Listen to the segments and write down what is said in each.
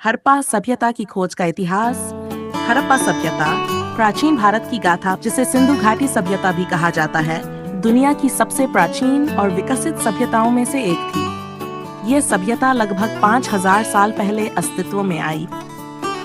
हड़प्पा सभ्यता की खोज का इतिहास। हड़प्पा सभ्यता प्राचीन भारत की गाथा, जिसे सिंधु घाटी सभ्यता भी कहा जाता है, दुनिया की सबसे प्राचीन और विकसित सभ्यताओं में से एक थी। ये सभ्यता लगभग 5000 साल पहले अस्तित्व में आई।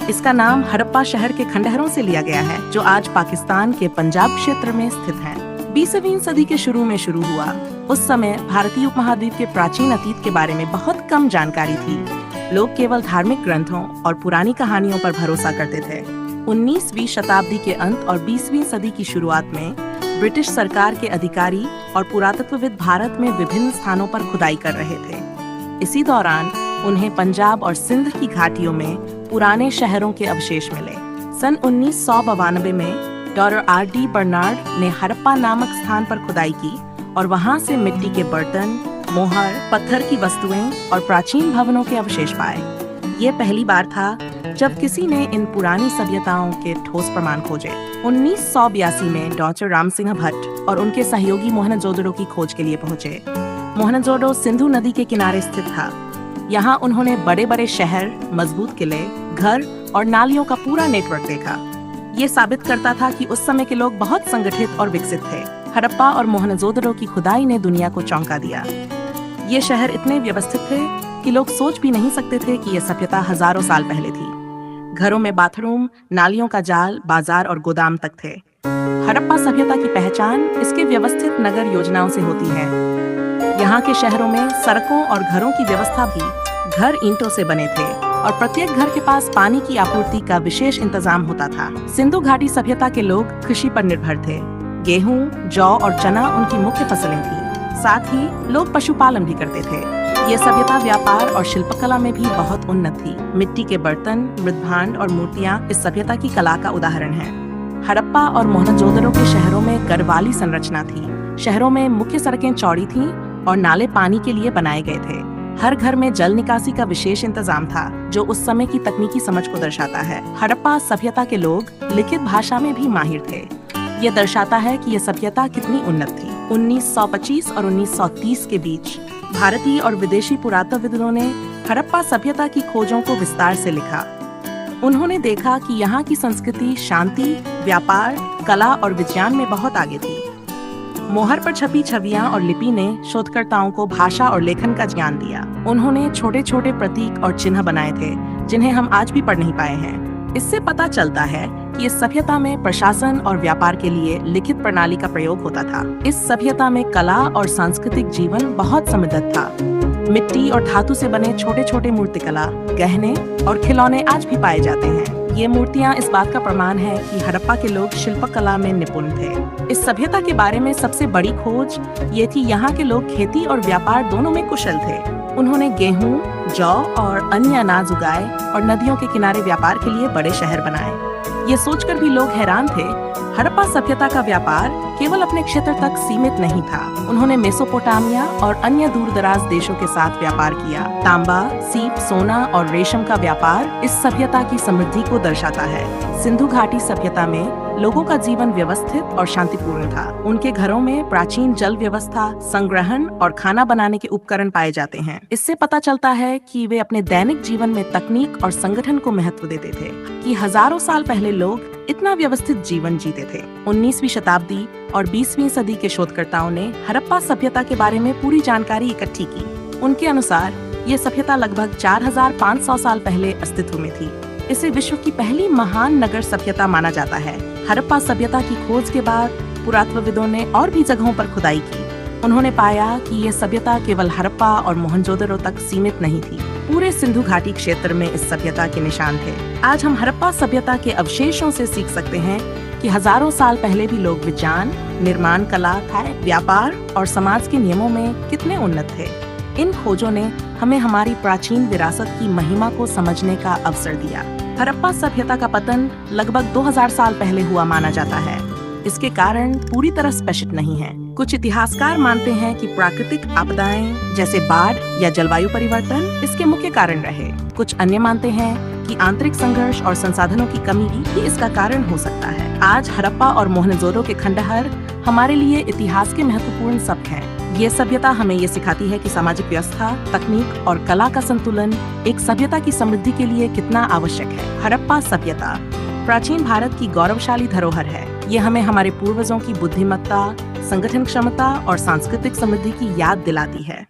इसका नाम हड़प्पा शहर के खंडहरों से लिया गया है, जो आज पाकिस्तान के पंजाब क्षेत्र में स्थित है। 20वीं सदी के शुरू में शुरू हुआ। उस समय भारतीय उपमहाद्वीप के प्राचीन अतीत के बारे में बहुत कम जानकारी थी। लोग केवल धार्मिक ग्रंथों और पुरानी कहानियों पर भरोसा करते थे। 19वीं शताब्दी के अंत और 20वीं सदी की शुरुआत में ब्रिटिश सरकार के अधिकारी और पुरातत्वविद भारत में विभिन्न स्थानों पर खुदाई कर रहे थे। इसी दौरान उन्हें पंजाब और सिंध की घाटियों में पुराने शहरों के अवशेष मिले। सन 1992 में डॉक्टर R.D. बर्नार्ड ने हड़प्पा नामक स्थान पर खुदाई की और वहां से मिट्टी के बर्तन, मोहर, पत्थर की वस्तुएं और प्राचीन भवनों के अवशेष पाए। ये पहली बार था जब किसी ने इन पुरानी सभ्यताओं के ठोस प्रमाण खोजे। 1982 में डॉक्टर राम सिंह भट्ट और उनके सहयोगी मोहनजोदड़ो की खोज के लिए पहुंचे। मोहनजोदड़ो सिंधु नदी के किनारे स्थित था। यहाँ उन्होंने बड़े बड़े शहर, मजबूत किले, घर और नालियों का पूरा नेटवर्क देखा। ये साबित करता था कि उस समय के लोग बहुत संगठित और विकसित थे। हड़प्पा और मोहनजोदड़ो की खुदाई ने दुनिया को चौंका दिया। ये शहर इतने व्यवस्थित थे कि लोग सोच भी नहीं सकते थे कि यह सभ्यता हजारों साल पहले थी। घरों में बाथरूम, नालियों का जाल, बाजार और गोदाम तक थे। हड़प्पा सभ्यता की पहचान इसके व्यवस्थित नगर योजनाओं से होती है। यहाँ के शहरों में सड़कों और घरों की व्यवस्था भी घर ईंटों से बने थे और प्रत्येक घर के पास पानी की आपूर्ति का विशेष इंतजाम होता था। सिंधु घाटी सभ्यता के लोग कृषि पर निर्भर थे। गेहूं, जौ और चना उनकी मुख्य फसलें थीं। साथ ही लोग पशुपालन भी करते थे। ये सभ्यता व्यापार और शिल्पकला में भी बहुत उन्नत थी। मिट्टी के बर्तन, मृदभांड और मूर्तियां इस सभ्यता की कला का उदाहरण हैं। हड़प्पा और मोहनजोदड़ो के शहरों में गढ़वाली संरचना थी। शहरों में मुख्य सड़कें चौड़ी थीं और नाले पानी के लिए बनाए गए थे। हर घर में जल निकासी का विशेष इंतजाम था, जो उस समय की तकनीकी समझ को दर्शाता है। हड़प्पा सभ्यता के लोग लिखित भाषा में भी माहिर थे। ये दर्शाता है कि यह सभ्यता कितनी उन्नत थी। 1925 और 1930 के बीच भारतीय और विदेशी पुरातत्वविदों ने हड़प्पा सभ्यता की खोजों को विस्तार से लिखा। उन्होंने देखा कि यहाँ की संस्कृति शांति, व्यापार, कला और विज्ञान में बहुत आगे थी। मोहर पर छपी छवियां और लिपि ने शोधकर्ताओं को भाषा और लेखन का ज्ञान दिया। उन्होंने छोटे छोटे प्रतीक और चिन्ह बनाए थे, जिन्हें हम आज भी पढ़ नहीं पाए हैं। इससे पता चलता है कि इस सभ्यता में प्रशासन और व्यापार के लिए लिखित प्रणाली का प्रयोग होता था। इस सभ्यता में कला और सांस्कृतिक जीवन बहुत समृद्ध था। मिट्टी और धातु से बने छोटे छोटे मूर्तिकला, गहने और खिलौने आज भी पाए जाते हैं। ये मूर्तियाँ इस बात का प्रमाण है कि हड़प्पा के लोग शिल्पकला में निपुण थे। इस सभ्यता के बारे में सबसे बड़ी खोज ये थी यहाँ के लोग खेती और व्यापार दोनों में कुशल थे। उन्होंने गेहूं, जौ और अन्य अनाज उगाए और नदियों के किनारे व्यापार के लिए बड़े शहर बनाए। ये सोचकर भी लोग हैरान थे। हड़प्पा सभ्यता का व्यापार केवल अपने क्षेत्र तक सीमित नहीं था। उन्होंने मेसोपोटामिया और अन्य दूरदराज देशों के साथ व्यापार किया। तांबा, सीप, सोना और रेशम का व्यापार इस सभ्यता की समृद्धि को दर्शाता है। सिंधु घाटी सभ्यता में लोगों का जीवन व्यवस्थित और शांतिपूर्ण था। उनके घरों में प्राचीन जल व्यवस्था, संग्रहण और खाना बनाने के उपकरण पाए जाते हैं। इससे पता चलता है कि वे अपने दैनिक जीवन में तकनीक और संगठन को महत्व देते थे, कि हजारों साल पहले लोग इतना व्यवस्थित जीवन जीते थे। 19वीं शताब्दी और 20वीं सदी के शोधकर्ताओं ने हड़प्पा सभ्यता के बारे में पूरी जानकारी इकट्ठी की। उनके अनुसार ये सभ्यता लगभग 4500 साल पहले अस्तित्व में थी। इसे विश्व की पहली महान नगर सभ्यता माना जाता है। हड़प्पा सभ्यता की खोज के बाद पुरातत्वविदों ने और भी जगहों पर खुदाई की। उन्होंने पाया कि यह सभ्यता केवल हड़प्पा और मोहनजोदड़ो तक सीमित नहीं थी। पूरे सिंधु घाटी क्षेत्र में इस सभ्यता के निशान थे। आज हम हड़प्पा सभ्यता के अवशेषों से सीख सकते हैं कि हजारों साल पहले भी लोग विज्ञान, निर्माण कला, व्यापार और समाज के नियमों में कितने उन्नत थे। इन खोजों ने हमें हमारी प्राचीन विरासत की महिमा को समझने का अवसर दिया। हड़प्पा सभ्यता का पतन लगभग 2000 साल पहले हुआ माना जाता है। इसके कारण पूरी तरह स्पष्ट नहीं है। कुछ इतिहासकार मानते हैं कि प्राकृतिक आपदाएं जैसे बाढ़ या जलवायु परिवर्तन इसके मुख्य कारण रहे। कुछ अन्य मानते हैं कि आंतरिक संघर्ष और संसाधनों की कमी भी इसका कारण हो सकता है। आज हड़प्पा और मोहनजोदड़ो के खंडहर हमारे लिए इतिहास के महत्वपूर्ण सबक हैं। ये सभ्यता हमें ये सिखाती है कि सामाजिक व्यवस्था, तकनीक और कला का संतुलन एक सभ्यता की समृद्धि के लिए कितना आवश्यक है। हड़प्पा सभ्यता प्राचीन भारत की गौरवशाली धरोहर है। ये हमें हमारे पूर्वजों की बुद्धिमत्ता, संगठन क्षमता और सांस्कृतिक समृद्धि की याद दिलाती है।